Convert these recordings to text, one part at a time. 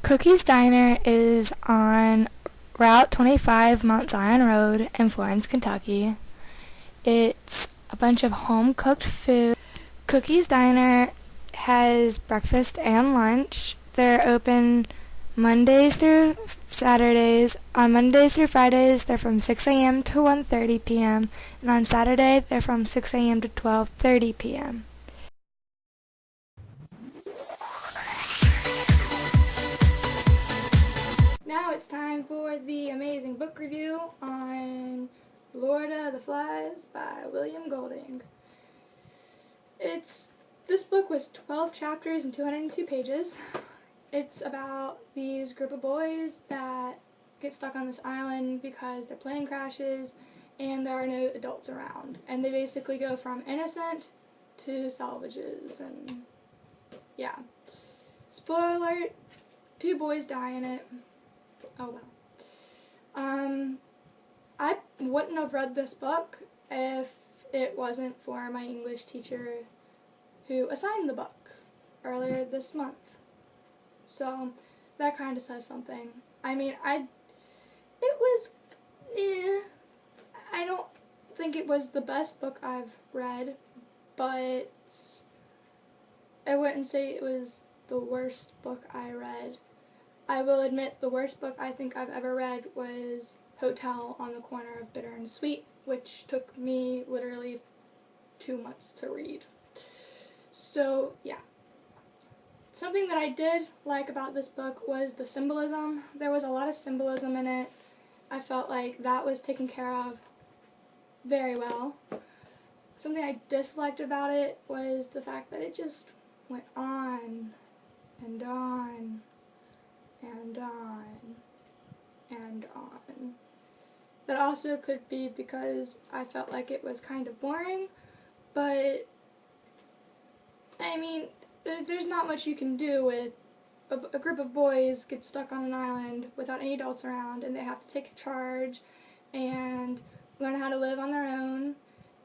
Cookie's Diner is on Route 25 Mount Zion Road in Florence, Kentucky. It's a bunch of home-cooked food. Cookie's Diner has breakfast and lunch. They're open Mondays through Saturdays. On Mondays through Fridays, they're from 6 a.m. to 1:30 p.m. And on Saturday, they're from 6 a.m. to 12:30 p.m. Now it's time for the amazing book review on Lord of the Flies by William Golding. This book was 12 chapters and 202 pages. It's about these group of boys that get stuck on this island because their plane crashes and there are no adults around. And they basically go from innocent to salvages, and yeah. Spoiler alert, 2 boys die in it. Oh well. I wouldn't have read this book if it wasn't for my English teacher who assigned the book earlier this month. So that kind of says something. I mean, I don't think it was the best book I've read, but I wouldn't say it was the worst book I read. I will admit the worst book I think I've ever read was Hotel on the Corner of Bitter and Sweet, which took me literally 2 months to read. So, yeah. Something that I did like about this book was the symbolism. There was a lot of symbolism in it. I felt like that was taken care of very well. Something I disliked about it was the fact that it just went on and on and on and on. That also could be because I felt like it was kind of boring, but I mean, there's not much you can do with a group of boys get stuck on an island without any adults around, and they have to take charge and learn how to live on their own,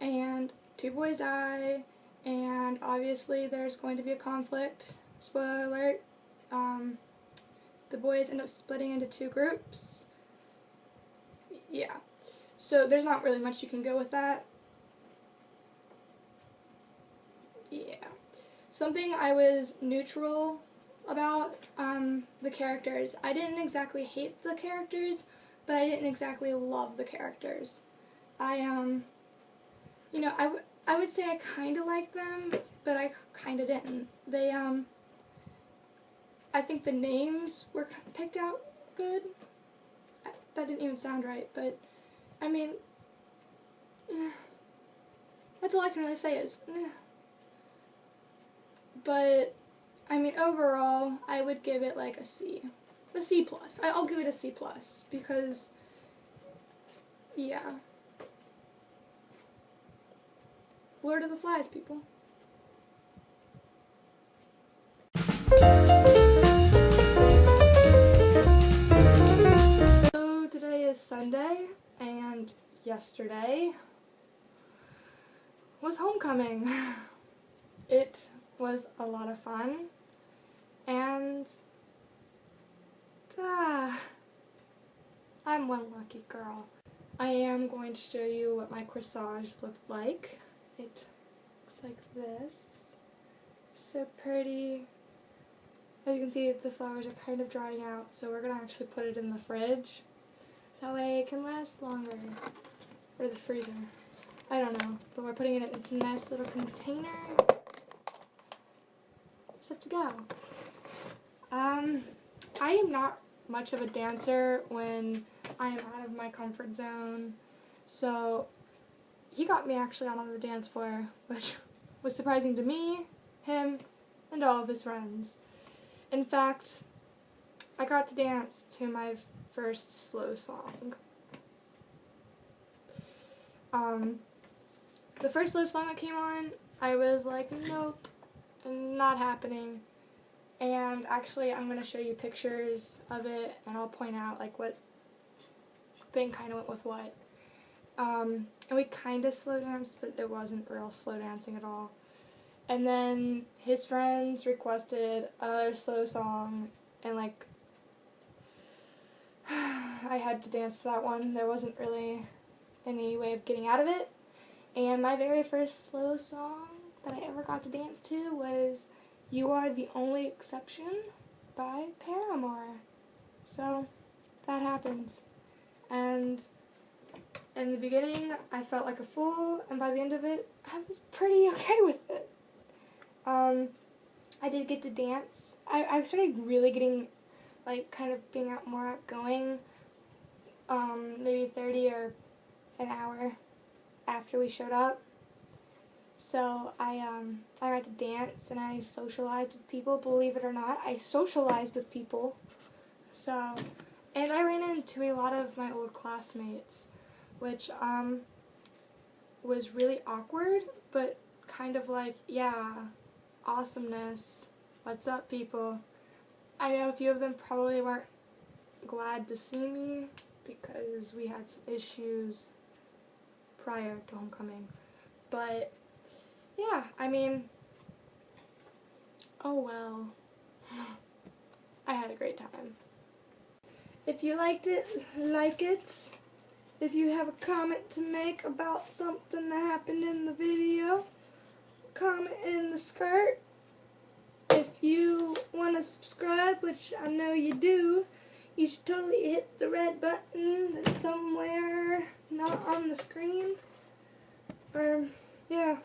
and 2 boys die, and obviously there's going to be a conflict. Spoiler alert. The boys end up splitting into 2 groups. Yeah. So there's not really much you can go with that. Yeah. Something I was neutral about, the characters. I didn't exactly hate the characters, but I didn't exactly love the characters. I would say I kind of liked them, but I kind of didn't. I think the names were picked out good. That didn't even sound right, but, I mean, that's all I can really say is, But, I mean, overall, I would give it like a C. A C+. I'll give it a C+, because, yeah. Lord of the Flies, people. So today is Sunday, and yesterday was homecoming. It was a lot of fun, and I'm one lucky girl. I am going to show you what my corsage looked like. It looks like this. So pretty. As you can see, the flowers are kind of drying out, so we're going to actually put it in the fridge, so that way it can last longer. Or the freezer. I don't know, but we're putting it in its nice little container. Set to go. I am not much of a dancer when I am out of my comfort zone, so he got me actually out on the dance floor, which was surprising to me, him, and all of his friends. In fact, I got to dance to my first slow song. The first slow song that came on, I was like, nope, not happening. And actually, I'm going to show you pictures of it, and I'll point out like what thing kind of went with what. And we kind of slow danced, but it wasn't real slow dancing at all. And then his friends requested another slow song, and like I had to dance to that one. There wasn't really any way of getting out of it. And my very first slow song that I ever got to dance to was You Are the Only Exception by Paramore. So that happened. And in the beginning, I felt like a fool, and by the end of it, I was pretty okay with it. I did get to dance. I started really getting, like, kind of being more outgoing, maybe 30 or an hour after we showed up. So I got to dance and I socialized with people. Believe it or not, I socialized with people. So, and I ran into a lot of my old classmates, which was really awkward, but kind of like, yeah, awesomeness. What's up, people? I know a few of them probably weren't glad to see me because we had some issues prior to homecoming. But yeah, I mean, oh well. I had a great time. If you liked it, like it. If you have a comment to make about something that happened in the video, comment in the skirt. If you want to subscribe, which I know you do, you should totally hit the red button that's somewhere not on the screen. Yeah.